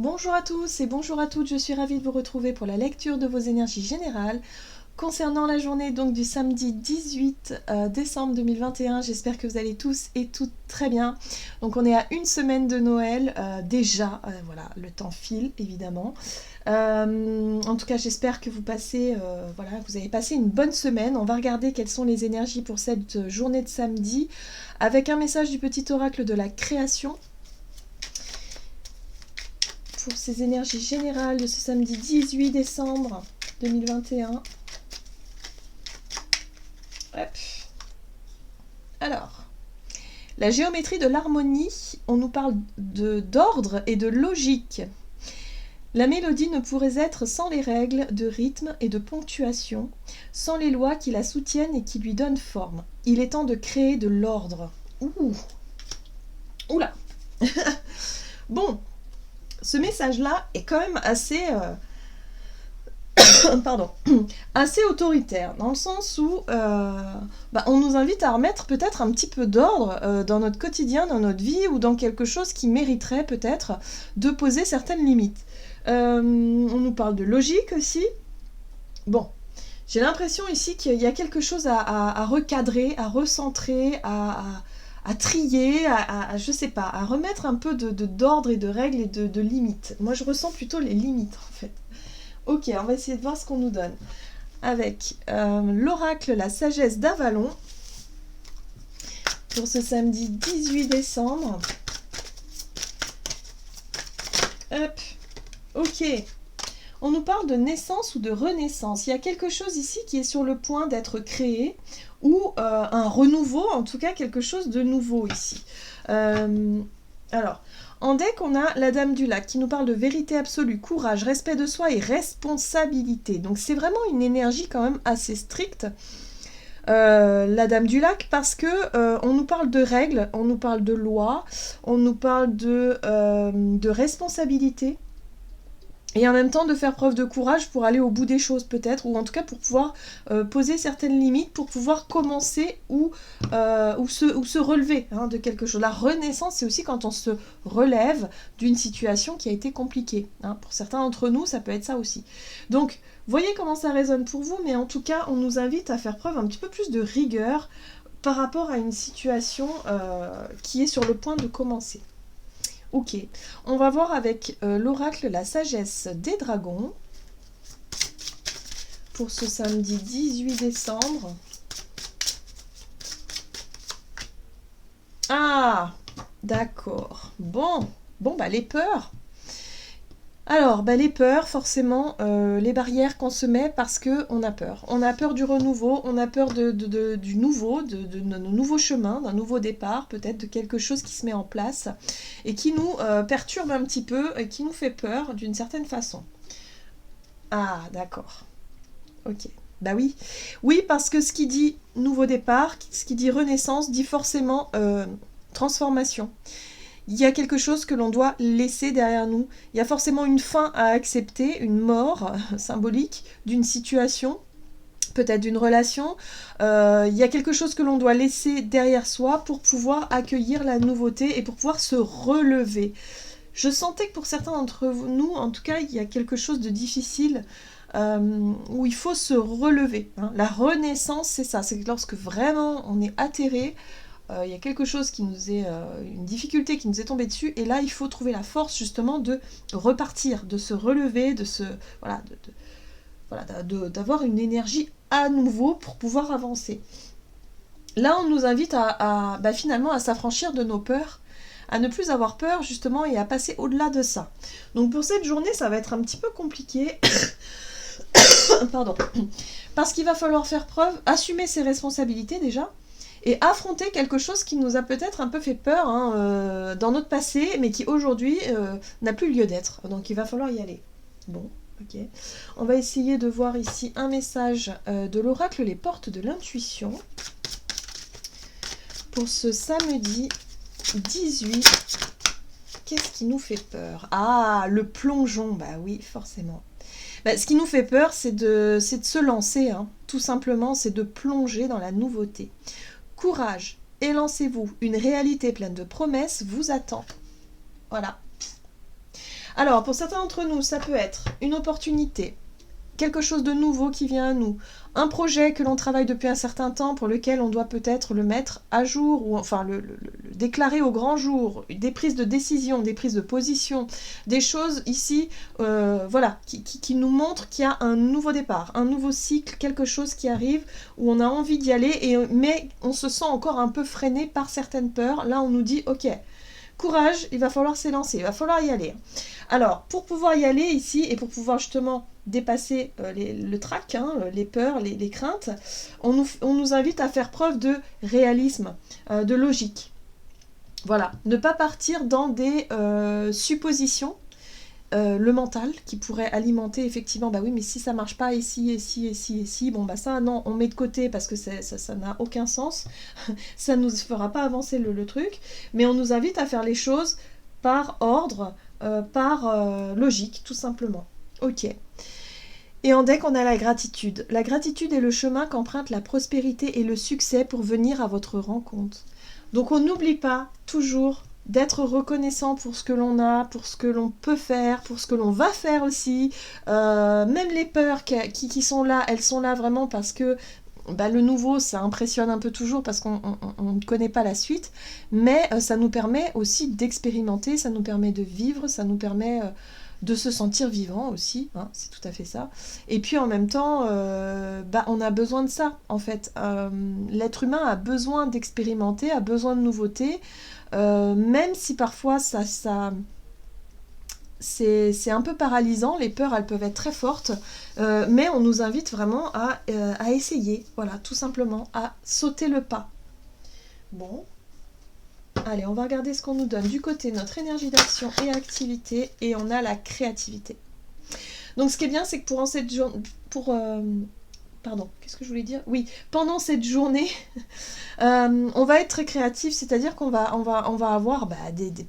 Bonjour à tous et bonjour à toutes, je suis ravie de vous retrouver pour la lecture de vos énergies générales concernant la journée donc du samedi 18 décembre 2021. J'espère que vous allez tous et toutes très bien. Donc on est à une semaine de Noël déjà, voilà, le temps file évidemment. En tout cas j'espère que vous passez, vous avez passé une bonne semaine. On va regarder quelles sont les énergies pour cette journée de samedi avec un message du petit oracle de la création. Pour ces énergies générales de ce samedi 18 décembre 2021. Hop. Alors, la géométrie de l'harmonie, on nous parle d'ordre et de logique. La mélodie ne pourrait être sans les règles de rythme et de ponctuation, sans les lois qui la soutiennent et qui lui donnent forme. Il est temps de créer de l'ordre. Oula. Bon. Ce message-là est quand même assez, assez autoritaire, dans le sens où on nous invite à remettre peut-être un petit peu d'ordre dans notre quotidien, dans notre vie, ou dans quelque chose qui mériterait peut-être de poser certaines limites. On nous parle de logique aussi. Bon, j'ai l'impression ici qu'il y a quelque chose à recadrer, à recentrer, à trier, je sais pas, à remettre un peu d'ordre et de règles et de limites. Moi, je ressens plutôt les limites, en fait. Ok, on va essayer de voir ce qu'on nous donne. Avec l'oracle La Sagesse d'Avalon, pour ce samedi 18 décembre. Hop, ok. On nous parle de naissance ou de renaissance. Il y a quelque chose ici qui est sur le point d'être créé, ou un renouveau, en tout cas quelque chose de nouveau ici. Alors, en deck, on a la Dame du Lac qui nous parle de vérité absolue, courage, respect de soi et responsabilité. Donc c'est vraiment une énergie quand même assez stricte, la Dame du Lac, parce que on nous parle de règles, on nous parle de lois, on nous parle de responsabilité. Et en même temps de faire preuve de courage pour aller au bout des choses peut-être, ou en tout cas pour pouvoir poser certaines limites, pour pouvoir commencer ou se relever de quelque chose. La renaissance, c'est aussi quand on se relève d'une situation qui a été compliquée. Pour certains d'entre nous, ça peut être ça aussi. Donc, voyez comment ça résonne pour vous, mais en tout cas, on nous invite à faire preuve un petit peu plus de rigueur par rapport à une situation qui est sur le point de commencer. Ok, on va voir avec l'oracle La Sagesse des Dragons pour ce samedi 18 décembre. Ah, d'accord. Bon, les peurs. Alors, les peurs, forcément, les barrières qu'on se met parce qu'on a peur. On a peur du renouveau, on a peur du nouveau, de nos nouveaux chemins, d'un nouveau départ, peut-être de quelque chose qui se met en place et qui nous perturbe un petit peu et qui nous fait peur d'une certaine façon. Ah, d'accord. Ok. Bah oui. Oui, parce que ce qui dit nouveau départ, ce qui dit renaissance, dit forcément transformation. Il y a quelque chose que l'on doit laisser derrière nous. Il y a forcément une fin à accepter, une mort symbolique d'une situation, peut-être d'une relation. Il y a quelque chose que l'on doit laisser derrière soi pour pouvoir accueillir la nouveauté et pour pouvoir se relever. Je sentais que pour certains d'entre nous, en tout cas, il y a quelque chose de difficile où il faut se relever. La renaissance, c'est ça. C'est lorsque vraiment on est atterré. Il y a quelque chose qui nous est, une difficulté qui nous est tombée dessus, et là il faut trouver la force justement de repartir, de se relever, d'avoir une énergie à nouveau pour pouvoir avancer. Là on nous invite finalement à s'affranchir de nos peurs, à ne plus avoir peur justement et à passer au-delà de ça. Donc pour cette journée ça va être un petit peu compliqué, pardon, parce qu'il va falloir faire preuve, assumer ses responsabilités déjà, et affronter quelque chose qui nous a peut-être un peu fait peur dans notre passé, mais qui aujourd'hui n'a plus lieu d'être. Donc il va falloir y aller. Bon, ok. On va essayer de voir ici un message de l'oracle Les Portes de l'Intuition pour ce samedi 18. Qu'est-ce qui nous fait peur? Ah, le plongeon, bah oui, forcément. Ce qui nous fait peur, c'est de se lancer, tout simplement, c'est de plonger dans la nouveauté. Courage, élancez-vous, une réalité pleine de promesses vous attend. Voilà. Alors, pour certains d'entre nous, ça peut être une opportunité, quelque chose de nouveau qui vient à nous, un projet que l'on travaille depuis un certain temps pour lequel on doit peut-être le mettre à jour, ou enfin le déclarer au grand jour, des prises de décision, des prises de position, des choses ici, voilà, qui nous montrent qu'il y a un nouveau départ, un nouveau cycle, quelque chose qui arrive, où on a envie d'y aller, mais on se sent encore un peu freiné par certaines peurs. Là, on nous dit, ok, courage, il va falloir s'élancer, il va falloir y aller. Alors, pour pouvoir y aller ici, et pour pouvoir justement dépasser le trac, hein, les peurs, les craintes, on nous invite à faire preuve de réalisme, de logique. Voilà, ne pas partir dans des suppositions, le mental qui pourrait alimenter effectivement, bah oui, mais si ça marche pas, et si, bon bah ça non, on met de côté parce que ça n'a aucun sens, ça nous fera pas avancer le truc, mais on nous invite à faire les choses par ordre, par logique, tout simplement. Ok. Et en deck, on a la gratitude. La gratitude est le chemin qu'emprunte la prospérité et le succès pour venir à votre rencontre. Donc on n'oublie pas toujours d'être reconnaissant pour ce que l'on a, pour ce que l'on peut faire, pour ce que l'on va faire aussi. Même les peurs qui sont là, elles sont là vraiment parce que bah, le nouveau, ça impressionne un peu toujours parce qu'on ne connaît pas la suite, mais ça nous permet aussi d'expérimenter, ça nous permet de vivre, ça nous permet de se sentir vivant aussi, hein, c'est tout à fait ça. Et puis en même temps, bah, on a besoin de ça, en fait. L'être humain a besoin d'expérimenter, a besoin de nouveautés, même si parfois c'est un peu paralysant, les peurs elles peuvent être très fortes, mais on nous invite vraiment à essayer, voilà, tout simplement, à sauter le pas. Bon, allez, on va regarder ce qu'on nous donne du côté de notre énergie d'action et activité, et on a la créativité. Donc ce qui est bien, c'est que qu'est-ce que je voulais dire ? Oui, pendant cette journée, on va être très créatif, c'est-à-dire qu'on va avoir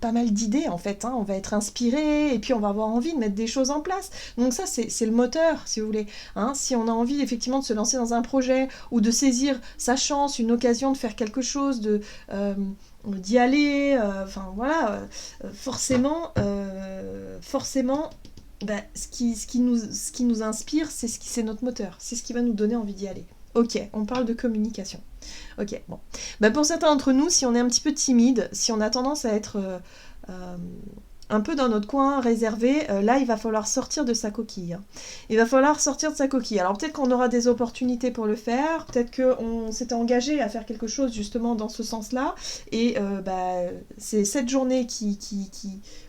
pas mal d'idées en fait, hein. On va être inspiré et puis on va avoir envie de mettre des choses en place. Donc ça, c'est le moteur, si vous voulez. Hein. Si on a envie effectivement de se lancer dans un projet ou de saisir sa chance, une occasion de faire quelque chose, d'y aller, enfin voilà, forcément, bah, ce qui nous inspire, c'est notre moteur, c'est ce qui va nous donner envie d'y aller. Ok, on parle de communication. Ok, bon. Bah, pour certains d'entre nous, si on est un petit peu timide, si on a tendance à être un peu dans notre coin réservé, là, il va falloir sortir de sa coquille. Hein. Il va falloir sortir de sa coquille. Alors peut-être qu'on aura des opportunités pour le faire, peut-être qu'on s'était engagé à faire quelque chose justement dans ce sens-là, et c'est cette journée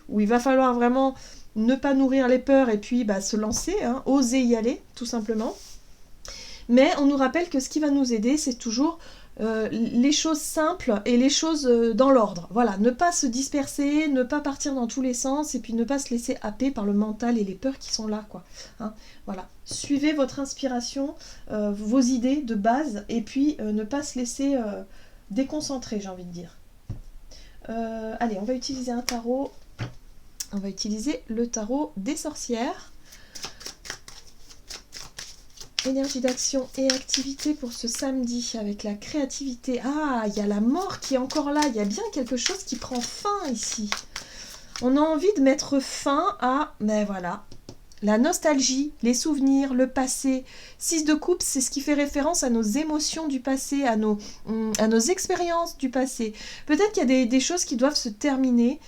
où il va falloir vraiment ne pas nourrir les peurs et puis se lancer, hein, oser y aller, tout simplement. Mais on nous rappelle que ce qui va nous aider, c'est toujours les choses simples et les choses dans l'ordre. Voilà, ne pas se disperser, ne pas partir dans tous les sens et puis ne pas se laisser happer par le mental et les peurs qui sont là, quoi. Hein, voilà, suivez votre inspiration, vos idées de base et puis ne pas se laisser déconcentrer, j'ai envie de dire. Allez, on va utiliser un tarot. On va utiliser le tarot des sorcières. Énergie d'action et activité pour ce samedi avec la créativité. Ah, il y a la mort qui est encore là. Il y a bien quelque chose qui prend fin ici. On a envie de mettre fin à, voilà, la nostalgie, les souvenirs, le passé. 6 de coupe, c'est ce qui fait référence à nos émotions du passé, à nos expériences du passé. Peut-être qu'il y a des choses qui doivent se terminer.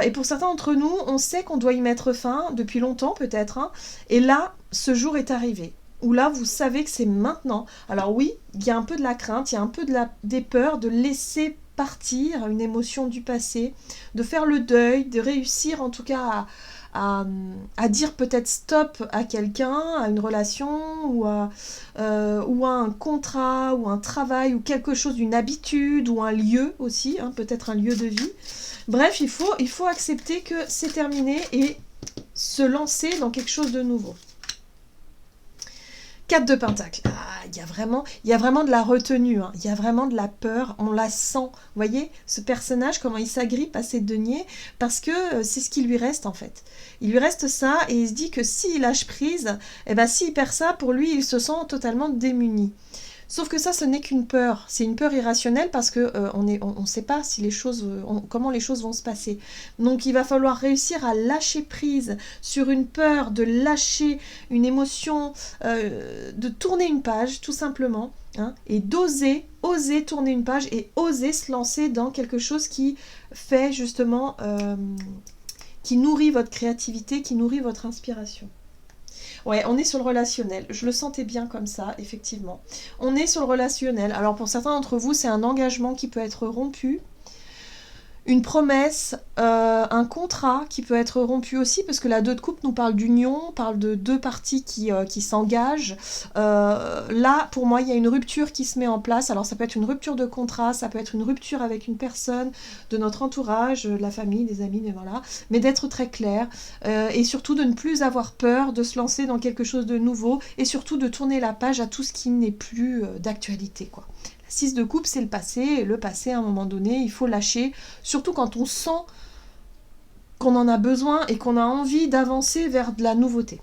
Et pour certains d'entre nous, on sait qu'on doit y mettre fin depuis longtemps peut-être. Hein, et là, ce jour est arrivé. Où là, vous savez que c'est maintenant. Alors oui, il y a un peu de la crainte, il y a un peu des peurs de laisser partir une émotion du passé, de faire le deuil, de réussir en tout cas à dire peut-être stop à quelqu'un, à une relation ou à un contrat ou un travail ou quelque chose, une habitude ou un lieu aussi, hein, peut-être un lieu de vie. Bref, il faut accepter que c'est terminé et se lancer dans quelque chose de nouveau. 4 de Pentacle. Ah, il y a vraiment de la retenue, hein. Il y a vraiment de la peur, on la sent. Vous voyez, ce personnage, comment il s'agrippe à ses deniers, parce que c'est ce qui lui reste en fait. Il lui reste ça, et il se dit que s'il lâche prise, s'il perd ça, pour lui, il se sent totalement démuni. Sauf que ça, ce n'est qu'une peur. C'est une peur irrationnelle parce que on sait pas si les choses, comment les choses vont se passer. Donc il va falloir réussir à lâcher prise sur une peur, de lâcher une émotion, de tourner une page, tout simplement, hein, et oser tourner une page et oser se lancer dans quelque chose qui fait justement, qui nourrit votre créativité, qui nourrit votre inspiration. Ouais, on est sur le relationnel. Je le sentais bien comme ça, effectivement. On est sur le relationnel. Alors pour certains d'entre vous, c'est un engagement qui peut être rompu. Une promesse, un contrat qui peut être rompu aussi, parce que la 2 de coupe nous parle d'union, parle de 2 parties qui s'engagent. Là, pour moi, il y a une rupture qui se met en place. Alors ça peut être une rupture de contrat, ça peut être une rupture avec une personne de notre entourage, de la famille, des amis, mais voilà. Mais d'être très clair, et surtout de ne plus avoir peur, de se lancer dans quelque chose de nouveau, et surtout de tourner la page à tout ce qui n'est plus d'actualité, quoi. 6 de coupe, c'est le passé, et le passé, à un moment donné, il faut lâcher, surtout quand on sent qu'on en a besoin et qu'on a envie d'avancer vers de la nouveauté.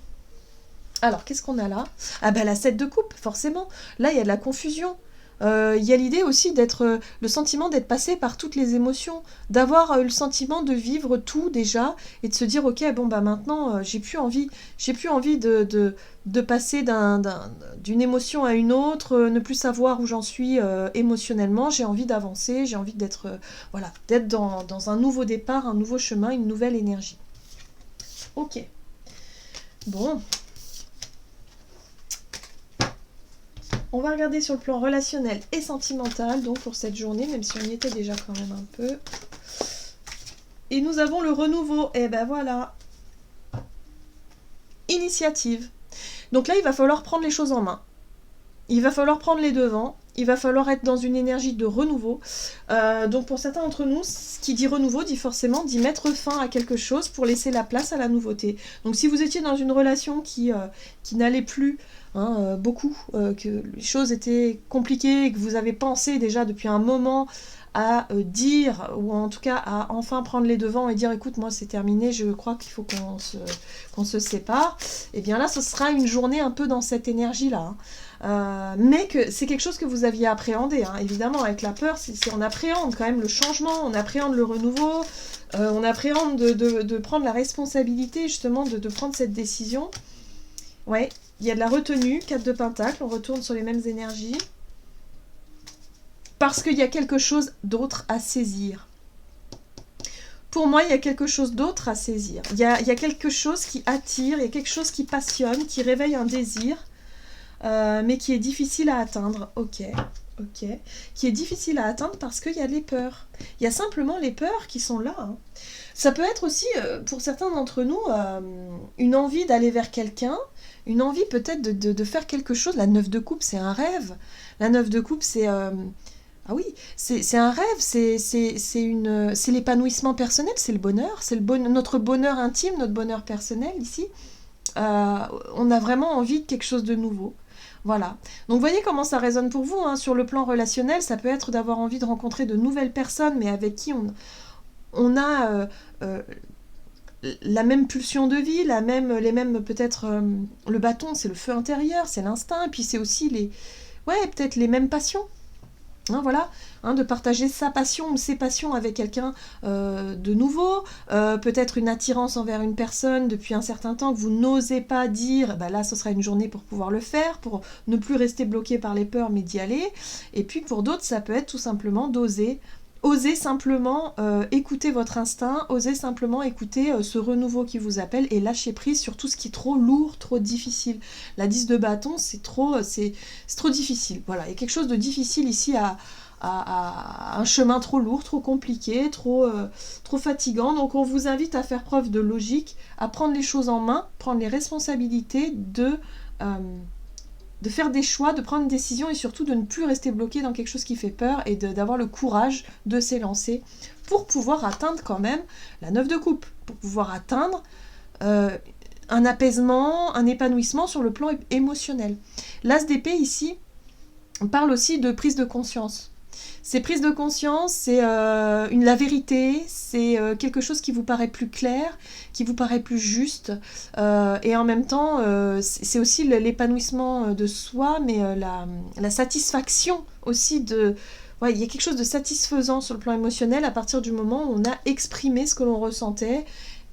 Alors, qu'est-ce qu'on a là? Ah ben la 7 de coupe, forcément. Là, il y a de la confusion. Il y a l'idée aussi d'être, le sentiment d'être passé par toutes les émotions, d'avoir le sentiment de vivre tout déjà, et de se dire, ok, bon bah maintenant, j'ai plus envie de passer d'une émotion à une autre, ne plus savoir où j'en suis émotionnellement, j'ai envie d'avancer, j'ai envie d'être voilà, d'être dans un nouveau départ, un nouveau chemin, une nouvelle énergie. Ok. Bon. On va regarder sur le plan relationnel et sentimental, donc pour cette journée, même si on y était déjà quand même un peu. Et nous avons le renouveau. Et ben voilà. Initiative. Donc là, il va falloir prendre les choses en main. Il va falloir prendre les devants. Il va falloir être dans une énergie de renouveau. Donc pour certains d'entre nous, ce qui dit renouveau dit forcément d'y mettre fin à quelque chose pour laisser la place à la nouveauté. Donc si vous étiez dans une relation qui n'allait plus, hein, beaucoup, que les choses étaient compliquées et que vous avez pensé déjà depuis un moment à dire, ou en tout cas à enfin prendre les devants et dire écoute, moi c'est terminé, je crois qu'il faut qu'on se sépare, et bien là ce sera une journée un peu dans cette énergie-là. Mais que c'est quelque chose que vous aviez appréhendé, hein. Évidemment, avec la peur, on appréhende quand même le changement, on appréhende le renouveau, on appréhende de prendre la responsabilité justement de prendre cette décision. Ouais, il y a de la retenue, 4 de Pentacle, on retourne sur les mêmes énergies. Parce qu'il y a quelque chose d'autre à saisir. Pour moi, il y a quelque chose d'autre à saisir. Il y a quelque chose qui attire, il y a quelque chose qui passionne, qui réveille un désir, mais qui est difficile à atteindre. Ok. Qui est difficile à atteindre parce qu'il y a les peurs. Il y a simplement les peurs qui sont là, hein. Ça peut être aussi, pour certains d'entre nous, une envie d'aller vers quelqu'un, une envie peut-être de faire quelque chose. La 9 de coupe, c'est un rêve. La 9 de coupe, c'est... ah oui, c'est un rêve, c'est l'épanouissement personnel, c'est le bonheur, notre bonheur intime, notre bonheur personnel ici. On a vraiment envie de quelque chose de nouveau. Voilà. Donc voyez comment ça résonne pour vous, hein. Sur le plan relationnel, ça peut être d'avoir envie de rencontrer de nouvelles personnes, mais avec qui on a la même pulsion de vie, les mêmes peut-être... le bâton, c'est le feu intérieur, c'est l'instinct, et puis c'est aussi peut-être les mêmes passions. Hein, voilà, hein, de partager sa passion ou ses passions avec quelqu'un de nouveau, peut-être une attirance envers une personne depuis un certain temps que vous n'osez pas dire, bah là ce sera une journée pour pouvoir le faire, pour ne plus rester bloqué par les peurs mais d'y aller. Et puis pour d'autres ça peut être tout simplement d'oser. Osez simplement écouter votre instinct, osez simplement écouter ce renouveau qui vous appelle et lâcher prise sur tout ce qui est trop lourd, trop difficile. La 10 de bâton, c'est trop difficile. Voilà, il y a quelque chose de difficile ici à un chemin trop lourd, trop compliqué, trop fatigant. Donc on vous invite à faire preuve de logique, à prendre les choses en main, prendre les responsabilités de faire des choix, de prendre une décision et surtout de ne plus rester bloqué dans quelque chose qui fait peur et d'avoir le courage de s'élancer pour pouvoir atteindre quand même la 9 de coupe, pour pouvoir atteindre un apaisement, un épanouissement sur le plan émotionnel. L'As d'épée ici parle aussi de prise de conscience. C'est prise de conscience, c'est la vérité, c'est quelque chose qui vous paraît plus clair, qui vous paraît plus juste, et en même temps, c'est aussi l'épanouissement de soi, mais la satisfaction aussi de... Ouais, il y a quelque chose de satisfaisant sur le plan émotionnel à partir du moment où on a exprimé ce que l'on ressentait,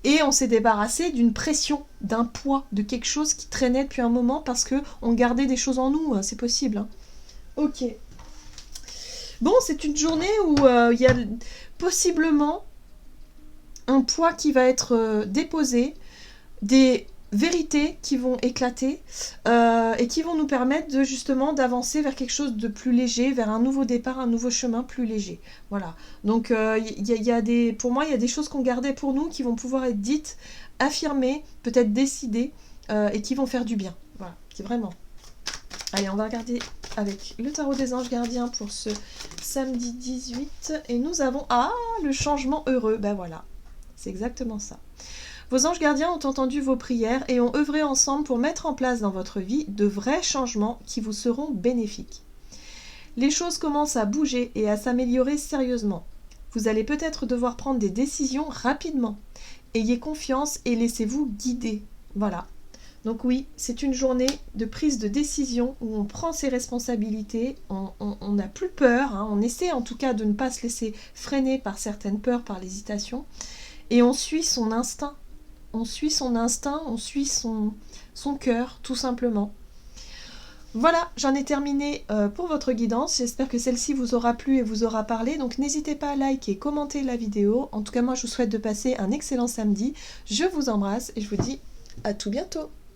et on s'est débarrassé d'une pression, d'un poids, de quelque chose qui traînait depuis un moment parce qu'on gardait des choses en nous, c'est possible. Hein. Ok. Bon, c'est une journée où il y a possiblement un poids qui va être déposé, des vérités qui vont éclater et qui vont nous permettre de justement d'avancer vers quelque chose de plus léger, vers un nouveau départ, un nouveau chemin plus léger. Voilà. Donc pour moi, il y a des choses qu'on gardait pour nous qui vont pouvoir être dites, affirmées, peut-être décidées et qui vont faire du bien. Voilà, c'est vraiment. Allez, on va regarder avec le tarot des anges gardiens pour ce samedi 18. Et nous avons... Ah, le changement heureux. Ben voilà, c'est exactement ça. Vos anges gardiens ont entendu vos prières et ont œuvré ensemble pour mettre en place dans votre vie de vrais changements qui vous seront bénéfiques. Les choses commencent à bouger et à s'améliorer sérieusement. Vous allez peut-être devoir prendre des décisions rapidement. Ayez confiance et laissez-vous guider. Voilà. Donc oui, c'est une journée de prise de décision où on prend ses responsabilités, on n'a plus peur, hein, on essaie en tout cas de ne pas se laisser freiner par certaines peurs, par l'hésitation, et on suit son instinct. On suit son instinct, on suit son cœur, tout simplement. Voilà, j'en ai terminé pour votre guidance. J'espère que celle-ci vous aura plu et vous aura parlé. Donc n'hésitez pas à liker, commenter la vidéo. En tout cas, moi, je vous souhaite de passer un excellent samedi. Je vous embrasse et je vous dis à tout bientôt.